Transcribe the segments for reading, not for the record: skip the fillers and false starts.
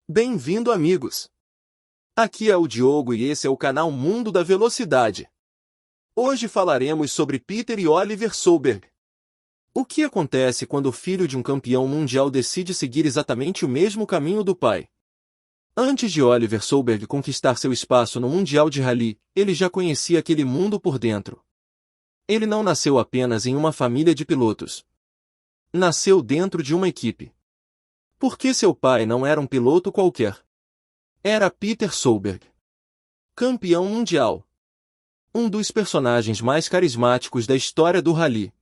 Bem-vindo, amigos! Aqui é o Diogo e esse é o canal Mundo da Velocidade. Hoje falaremos sobre Peter e Oliver Solberg. O que acontece quando o filho de um campeão mundial decide seguir exatamente o mesmo caminho do pai? Antes de Oliver Solberg conquistar seu espaço no Mundial de Rally, ele já conhecia aquele mundo por dentro. Ele não nasceu apenas em uma família de pilotos. Nasceu dentro de uma equipe. Porque seu pai não era um piloto qualquer. Era Peter Solberg. Campeão mundial. Um dos personagens mais carismáticos da história do rally.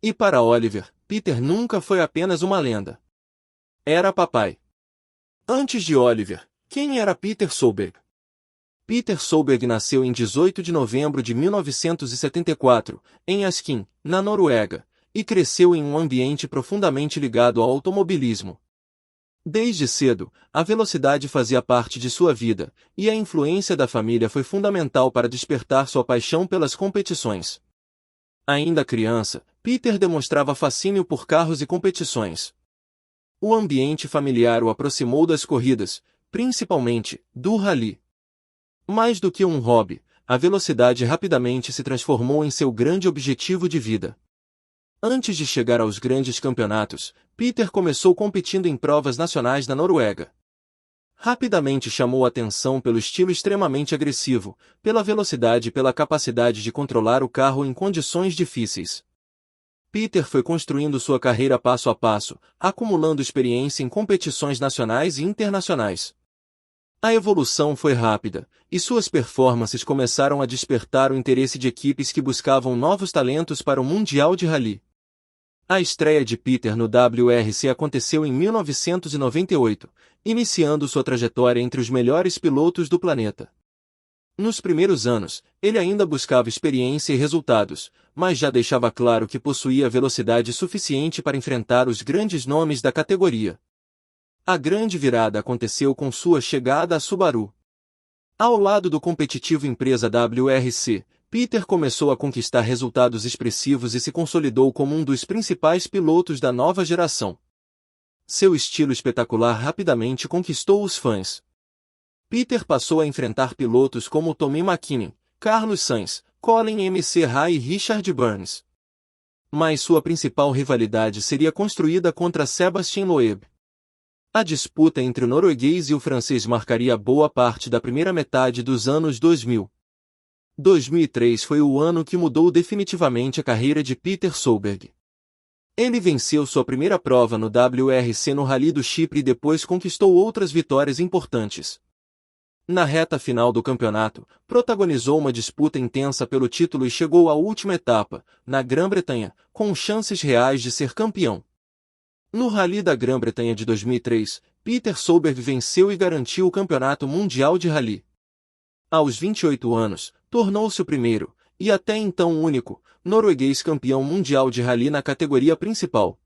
E para Oliver, Peter nunca foi apenas uma lenda. Era papai. Antes de Oliver, quem era Peter Solberg? Peter Solberg nasceu em 18 de novembro de 1974, em Askim, na Noruega, e cresceu em um ambiente profundamente ligado ao automobilismo. Desde cedo, a velocidade fazia parte de sua vida, e a influência da família foi fundamental para despertar sua paixão pelas competições. Ainda criança, Peter demonstrava fascínio por carros e competições. O ambiente familiar o aproximou das corridas, principalmente do rally. Mais do que um hobby, a velocidade rapidamente se transformou em seu grande objetivo de vida. Antes de chegar aos grandes campeonatos, Peter começou competindo em provas nacionais na Noruega. Rapidamente chamou atenção pelo estilo extremamente agressivo, pela velocidade e pela capacidade de controlar o carro em condições difíceis. Peter foi construindo sua carreira passo a passo, acumulando experiência em competições nacionais e internacionais. A evolução foi rápida, e suas performances começaram a despertar o interesse de equipes que buscavam novos talentos para o Mundial de Rally. A estreia de Peter no WRC aconteceu em 1998, iniciando sua trajetória entre os melhores pilotos do planeta. Nos primeiros anos, ele ainda buscava experiência e resultados, mas já deixava claro que possuía velocidade suficiente para enfrentar os grandes nomes da categoria. A grande virada aconteceu com sua chegada à Subaru. Ao lado do competitivo empresa WRC, Peter começou a conquistar resultados expressivos e se consolidou como um dos principais pilotos da nova geração. Seu estilo espetacular rapidamente conquistou os fãs. Peter passou a enfrentar pilotos como Tommy McKinnon, Carlos Sainz, Colin McRae e Richard Burns. Mas sua principal rivalidade seria construída contra Sébastien Loeb. A disputa entre o norueguês e o francês marcaria boa parte da primeira metade dos anos 2000. 2003 foi o ano que mudou definitivamente a carreira de Peter Solberg. Ele venceu sua primeira prova no WRC no Rally do Chipre e depois conquistou outras vitórias importantes. Na reta final do campeonato, protagonizou uma disputa intensa pelo título e chegou à última etapa, na Grã-Bretanha, com chances reais de ser campeão. No Rally da Grã-Bretanha de 2003, Peter Solberg venceu e garantiu o Campeonato Mundial de Rally. Aos 28 anos, tornou-se o primeiro, e até então único, norueguês campeão mundial de rally na categoria principal.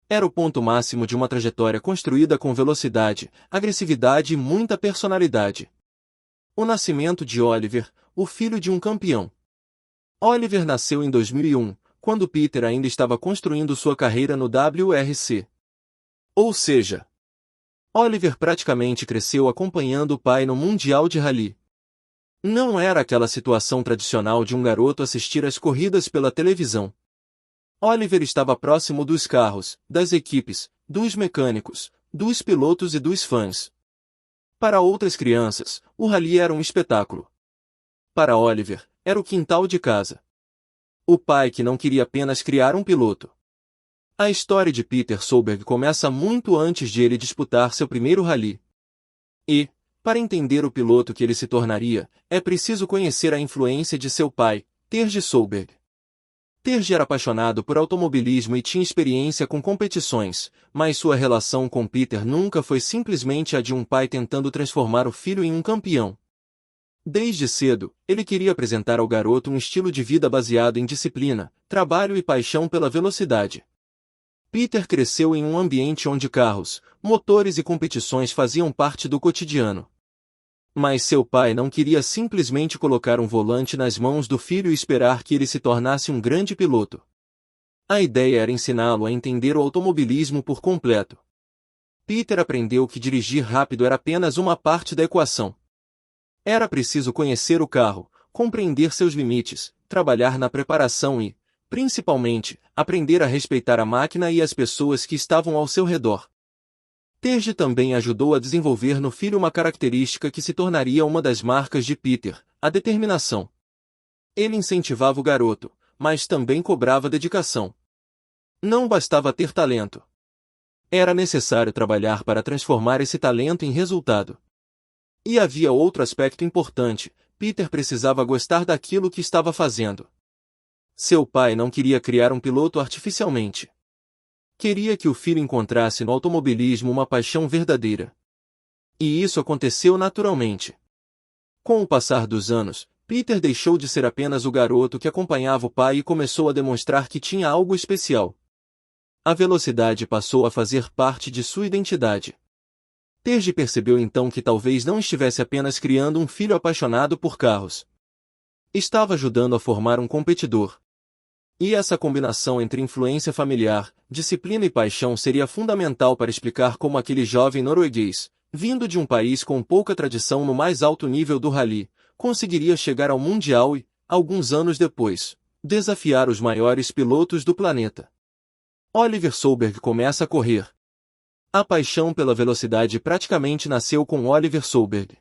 Era o ponto máximo de uma trajetória construída com velocidade, agressividade e muita personalidade. O nascimento de Oliver, o filho de um campeão. Oliver nasceu em 2001, quando Peter ainda estava construindo sua carreira no WRC. Ou seja, Oliver praticamente cresceu acompanhando o pai no Mundial de Rally. Não era aquela situação tradicional de um garoto assistir às corridas pela televisão. Oliver estava próximo dos carros, das equipes, dos mecânicos, dos pilotos e dos fãs. Para outras crianças, o rally era um espetáculo. Para Oliver, era o quintal de casa. O pai que não queria apenas criar um piloto. A história de Peter Solberg começa muito antes de ele disputar seu primeiro rally. E, para entender o piloto que ele se tornaria, é preciso conhecer a influência de seu pai, Terje Solberg. Terje era apaixonado por automobilismo e tinha experiência com competições, mas sua relação com Peter nunca foi simplesmente a de um pai tentando transformar o filho em um campeão. Desde cedo, ele queria apresentar ao garoto um estilo de vida baseado em disciplina, trabalho e paixão pela velocidade. Peter cresceu em um ambiente onde carros, motores e competições faziam parte do cotidiano. Mas seu pai não queria simplesmente colocar um volante nas mãos do filho e esperar que ele se tornasse um grande piloto. A ideia era ensiná-lo a entender o automobilismo por completo. Peter aprendeu que dirigir rápido era apenas uma parte da equação. Era preciso conhecer o carro, compreender seus limites, trabalhar na preparação e, principalmente, aprender a respeitar a máquina e as pessoas que estavam ao seu redor. Terje também ajudou a desenvolver no filho uma característica que se tornaria uma das marcas de Peter, a determinação. Ele incentivava o garoto, mas também cobrava dedicação. Não bastava ter talento. Era necessário trabalhar para transformar esse talento em resultado. E havia outro aspecto importante: Peter precisava gostar daquilo que estava fazendo. Seu pai não queria criar um piloto artificialmente. Queria que o filho encontrasse no automobilismo uma paixão verdadeira. E isso aconteceu naturalmente. Com o passar dos anos, Peter deixou de ser apenas o garoto que acompanhava o pai e começou a demonstrar que tinha algo especial. A velocidade passou a fazer parte de sua identidade. Terje percebeu então que talvez não estivesse apenas criando um filho apaixonado por carros. Estava ajudando a formar um competidor. E essa combinação entre influência familiar, disciplina e paixão seria fundamental para explicar como aquele jovem norueguês, vindo de um país com pouca tradição no mais alto nível do rally, conseguiria chegar ao Mundial e, alguns anos depois, desafiar os maiores pilotos do planeta. Oliver Solberg começa a correr. A paixão pela velocidade praticamente nasceu com Oliver Solberg.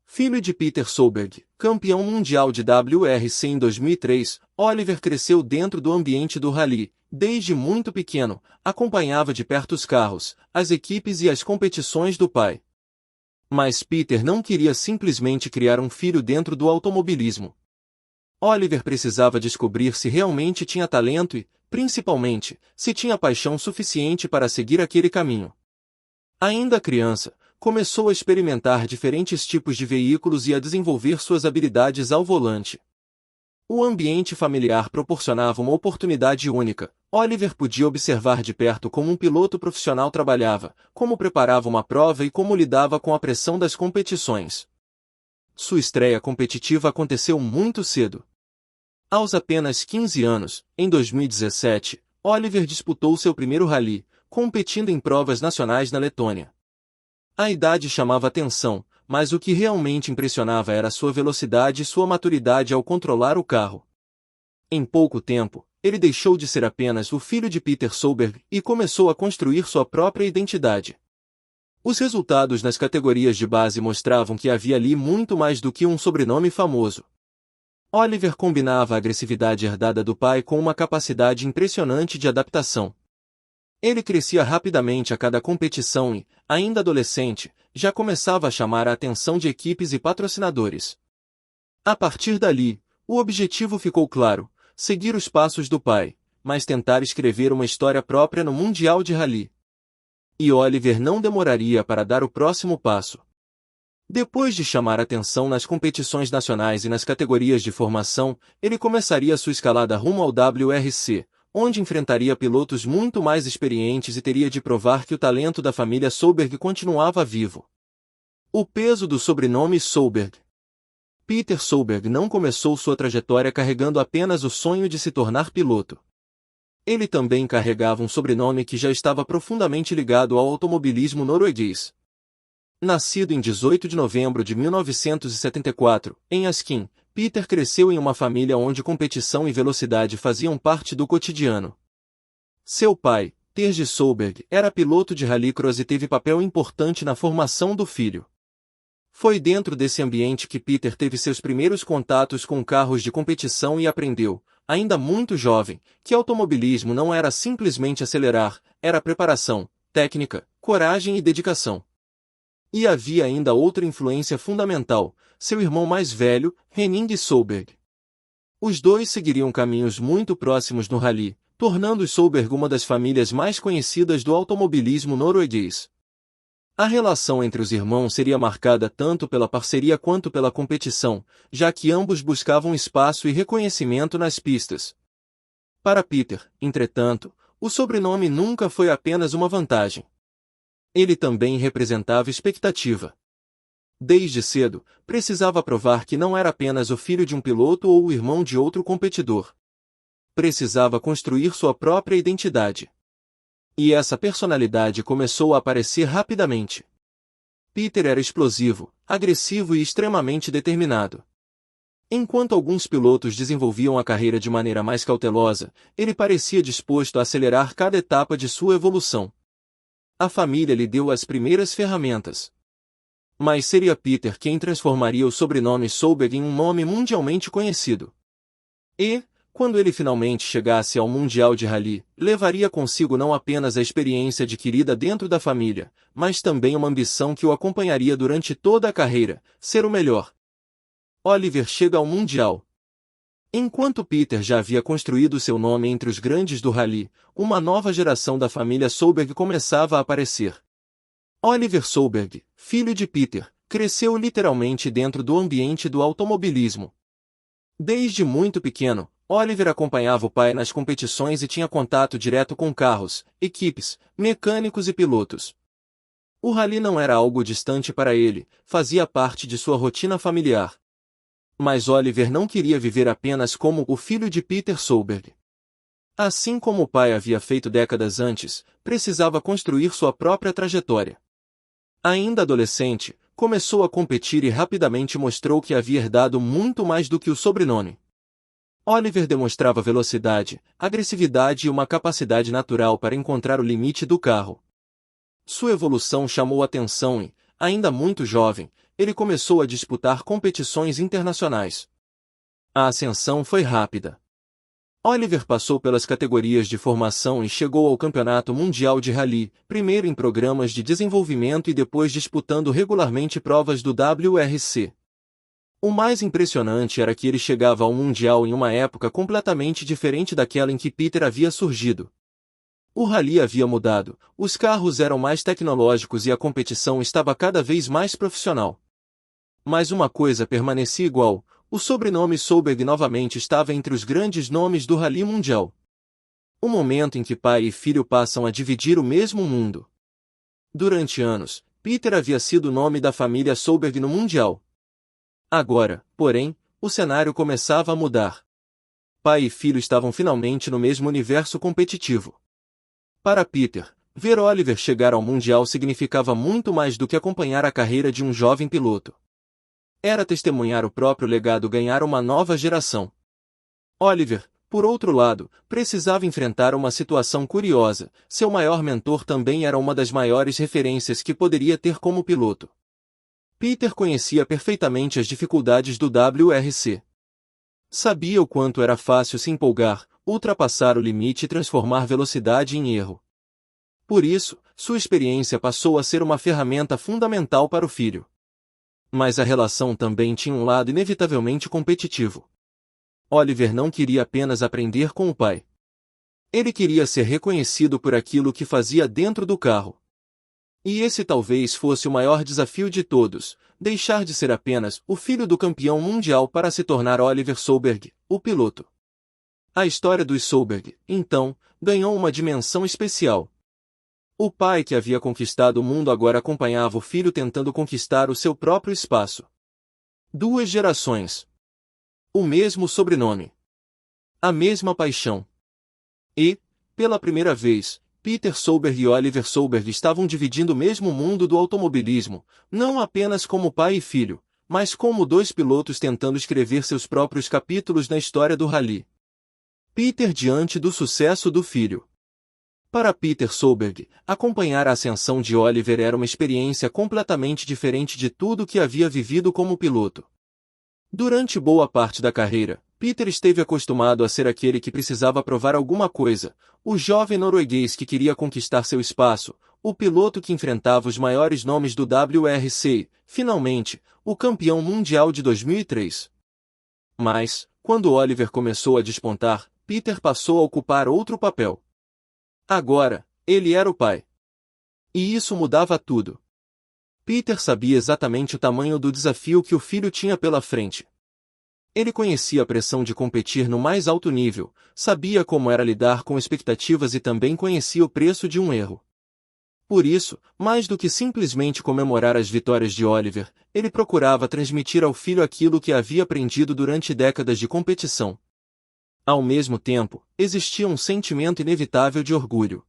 Filho de Peter Solberg, campeão mundial de WRC em 2003, Oliver cresceu dentro do ambiente do rally. Desde muito pequeno, acompanhava de perto os carros, as equipes e as competições do pai. Mas Peter não queria simplesmente criar um filho dentro do automobilismo. Oliver precisava descobrir se realmente tinha talento e, principalmente, se tinha paixão suficiente para seguir aquele caminho. Ainda criança, começou a experimentar diferentes tipos de veículos e a desenvolver suas habilidades ao volante. O ambiente familiar proporcionava uma oportunidade única. Oliver podia observar de perto como um piloto profissional trabalhava, como preparava uma prova e como lidava com a pressão das competições. Sua estreia competitiva aconteceu muito cedo. Aos apenas 15 anos, em 2017, Oliver disputou seu primeiro rally, competindo em provas nacionais na Letônia. A idade chamava atenção, mas o que realmente impressionava era sua velocidade e sua maturidade ao controlar o carro. Em pouco tempo, ele deixou de ser apenas o filho de Peter Solberg e começou a construir sua própria identidade. Os resultados nas categorias de base mostravam que havia ali muito mais do que um sobrenome famoso. Oliver combinava a agressividade herdada do pai com uma capacidade impressionante de adaptação. Ele crescia rapidamente a cada competição e, ainda adolescente, já começava a chamar a atenção de equipes e patrocinadores. A partir dali, o objetivo ficou claro: seguir os passos do pai, mas tentar escrever uma história própria no Mundial de Rally. E Oliver não demoraria para dar o próximo passo. Depois de chamar atenção nas competições nacionais e nas categorias de formação, ele começaria sua escalada rumo ao WRC, onde enfrentaria pilotos muito mais experientes e teria de provar que o talento da família Solberg continuava vivo. O peso do sobrenome Solberg. Peter Solberg não começou sua trajetória carregando apenas o sonho de se tornar piloto. Ele também carregava um sobrenome que já estava profundamente ligado ao automobilismo norueguês. Nascido em 18 de novembro de 1974, em Askim, Peter cresceu em uma família onde competição e velocidade faziam parte do cotidiano. Seu pai, Terje Solberg, era piloto de rallycross e teve papel importante na formação do filho. Foi dentro desse ambiente que Peter teve seus primeiros contatos com carros de competição e aprendeu, ainda muito jovem, que automobilismo não era simplesmente acelerar, era preparação, técnica, coragem e dedicação. E havia ainda outra influência fundamental: seu irmão mais velho, Henning Solberg. Os dois seguiriam caminhos muito próximos no rally, tornando os Solberg uma das famílias mais conhecidas do automobilismo norueguês. A relação entre os irmãos seria marcada tanto pela parceria quanto pela competição, já que ambos buscavam espaço e reconhecimento nas pistas. Para Peter, entretanto, o sobrenome nunca foi apenas uma vantagem. Ele também representava expectativa. Desde cedo, precisava provar que não era apenas o filho de um piloto ou o irmão de outro competidor. Precisava construir sua própria identidade. E essa personalidade começou a aparecer rapidamente. Peter era explosivo, agressivo e extremamente determinado. Enquanto alguns pilotos desenvolviam a carreira de maneira mais cautelosa, ele parecia disposto a acelerar cada etapa de sua evolução. A família lhe deu as primeiras ferramentas. Mas seria Peter quem transformaria o sobrenome Solberg em um nome mundialmente conhecido. E, quando ele finalmente chegasse ao Mundial de Rally, levaria consigo não apenas a experiência adquirida dentro da família, mas também uma ambição que o acompanharia durante toda a carreira, ser o melhor. Oliver chega ao Mundial. Enquanto Peter já havia construído seu nome entre os grandes do rally, uma nova geração da família Solberg começava a aparecer. Oliver Solberg, filho de Peter, cresceu literalmente dentro do ambiente do automobilismo. Desde muito pequeno, Oliver acompanhava o pai nas competições e tinha contato direto com carros, equipes, mecânicos e pilotos. O rally não era algo distante para ele, fazia parte de sua rotina familiar. Mas Oliver não queria viver apenas como o filho de Peter Solberg. Assim como o pai havia feito décadas antes, precisava construir sua própria trajetória. Ainda adolescente, começou a competir e rapidamente mostrou que havia herdado muito mais do que o sobrenome. Oliver demonstrava velocidade, agressividade e uma capacidade natural para encontrar o limite do carro. Sua evolução chamou atenção e, ainda muito jovem, ele começou a disputar competições internacionais. A ascensão foi rápida. Oliver passou pelas categorias de formação e chegou ao Campeonato Mundial de Rally, primeiro em programas de desenvolvimento e depois disputando regularmente provas do WRC. O mais impressionante era que ele chegava ao Mundial em uma época completamente diferente daquela em que Peter havia surgido. O rally havia mudado, os carros eram mais tecnológicos e a competição estava cada vez mais profissional. Mas uma coisa permanecia igual, o sobrenome Solberg novamente estava entre os grandes nomes do rally mundial. O momento em que pai e filho passam a dividir o mesmo mundo. Durante anos, Peter havia sido o nome da família Solberg no mundial. Agora, porém, o cenário começava a mudar. Pai e filho estavam finalmente no mesmo universo competitivo. Para Peter, ver Oliver chegar ao Mundial significava muito mais do que acompanhar a carreira de um jovem piloto. Era testemunhar o próprio legado ganhar uma nova geração. Oliver, por outro lado, precisava enfrentar uma situação curiosa, seu maior mentor também era uma das maiores referências que poderia ter como piloto. Peter conhecia perfeitamente as dificuldades do WRC. Sabia o quanto era fácil se empolgar, ultrapassar o limite e transformar velocidade em erro. Por isso, sua experiência passou a ser uma ferramenta fundamental para o filho. Mas a relação também tinha um lado inevitavelmente competitivo. Oliver não queria apenas aprender com o pai. Ele queria ser reconhecido por aquilo que fazia dentro do carro. E esse talvez fosse o maior desafio de todos, deixar de ser apenas o filho do campeão mundial para se tornar Oliver Solberg, o piloto. A história dos Solberg, então, ganhou uma dimensão especial. O pai que havia conquistado o mundo agora acompanhava o filho tentando conquistar o seu próprio espaço. 2 gerações. O mesmo sobrenome. A mesma paixão. E, pela primeira vez, Peter Solberg e Oliver Solberg estavam dividindo o mesmo mundo do automobilismo, não apenas como pai e filho, mas como 2 pilotos tentando escrever seus próprios capítulos na história do rally. Peter diante do sucesso do filho. Para Peter Solberg, acompanhar a ascensão de Oliver era uma experiência completamente diferente de tudo que havia vivido como piloto. Durante boa parte da carreira, Peter esteve acostumado a ser aquele que precisava provar alguma coisa, o jovem norueguês que queria conquistar seu espaço, o piloto que enfrentava os maiores nomes do WRC, finalmente, o campeão mundial de 2003. Mas, quando Oliver começou a despontar, Peter passou a ocupar outro papel. Agora, ele era o pai. E isso mudava tudo. Peter sabia exatamente o tamanho do desafio que o filho tinha pela frente. Ele conhecia a pressão de competir no mais alto nível, sabia como era lidar com expectativas e também conhecia o preço de um erro. Por isso, mais do que simplesmente comemorar as vitórias de Oliver, ele procurava transmitir ao filho aquilo que havia aprendido durante décadas de competição. Ao mesmo tempo, existia um sentimento inevitável de orgulho.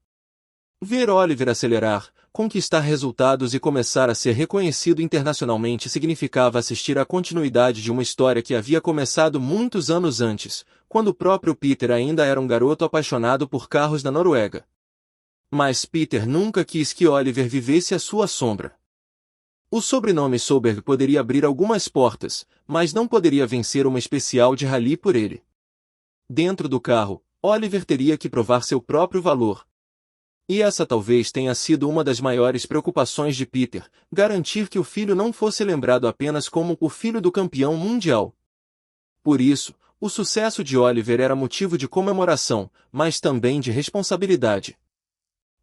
Ver Oliver acelerar, conquistar resultados e começar a ser reconhecido internacionalmente significava assistir à continuidade de uma história que havia começado muitos anos antes, quando o próprio Peter ainda era um garoto apaixonado por carros na Noruega. Mas Peter nunca quis que Oliver vivesse à sua sombra. O sobrenome Solberg poderia abrir algumas portas, mas não poderia vencer uma especial de rally por ele. Dentro do carro, Oliver teria que provar seu próprio valor. E essa talvez tenha sido uma das maiores preocupações de Peter, garantir que o filho não fosse lembrado apenas como o filho do campeão mundial. Por isso, o sucesso de Oliver era motivo de comemoração, mas também de responsabilidade.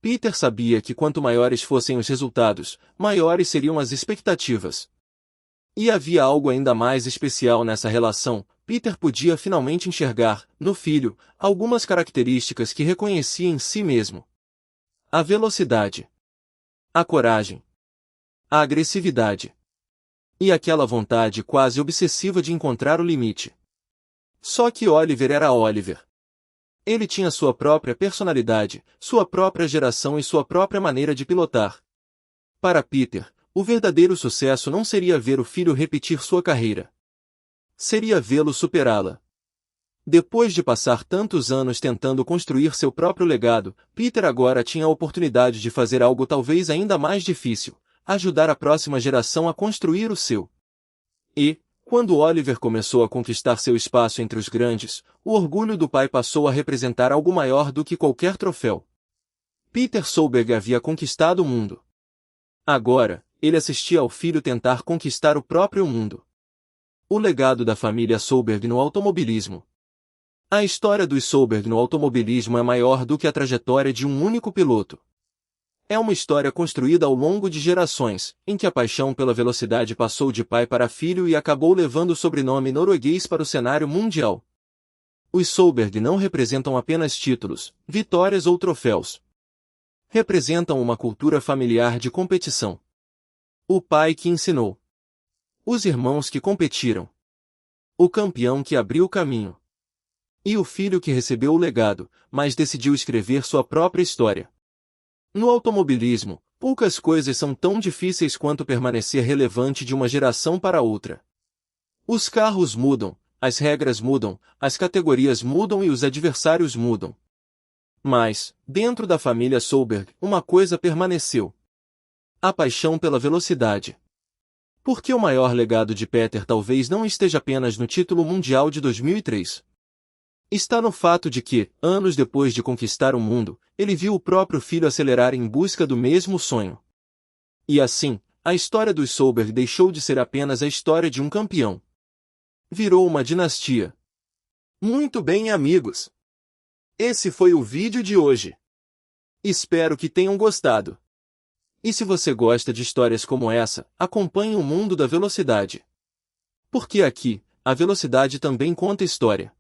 Peter sabia que quanto maiores fossem os resultados, maiores seriam as expectativas. E havia algo ainda mais especial nessa relação. Peter podia finalmente enxergar, no filho, algumas características que reconhecia em si mesmo. A velocidade, a coragem, a agressividade e aquela vontade quase obsessiva de encontrar o limite. Só que Oliver era Oliver. Ele tinha sua própria personalidade, sua própria geração e sua própria maneira de pilotar. Para Peter, o verdadeiro sucesso não seria ver o filho repetir sua carreira. Seria vê-lo superá-la. Depois de passar tantos anos tentando construir seu próprio legado, Peter agora tinha a oportunidade de fazer algo talvez ainda mais difícil: ajudar a próxima geração a construir o seu. E, quando Oliver começou a conquistar seu espaço entre os grandes, o orgulho do pai passou a representar algo maior do que qualquer troféu. Peter Solberg havia conquistado o mundo. Agora, ele assistia ao filho tentar conquistar o próprio mundo. O legado da família Solberg no automobilismo. A história dos Solberg no automobilismo é maior do que a trajetória de um único piloto. É uma história construída ao longo de gerações, em que a paixão pela velocidade passou de pai para filho e acabou levando o sobrenome norueguês para o cenário mundial. Os Solberg não representam apenas títulos, vitórias ou troféus. Representam uma cultura familiar de competição. O pai que ensinou. Os irmãos que competiram. O campeão que abriu o caminho. E o filho que recebeu o legado, mas decidiu escrever sua própria história. No automobilismo, poucas coisas são tão difíceis quanto permanecer relevante de uma geração para outra. Os carros mudam, as regras mudam, as categorias mudam e os adversários mudam. Mas, dentro da família Solberg, uma coisa permaneceu: a paixão pela velocidade. Porque o maior legado de Peter talvez não esteja apenas no título mundial de 2003. Está no fato de que, anos depois de conquistar o mundo, ele viu o próprio filho acelerar em busca do mesmo sonho. E assim, a história dos Solberg deixou de ser apenas a história de um campeão. Virou uma dinastia. Muito bem, amigos. Esse foi o vídeo de hoje. Espero que tenham gostado. E se você gosta de histórias como essa, acompanhe o mundo da velocidade. Porque aqui, a velocidade também conta história.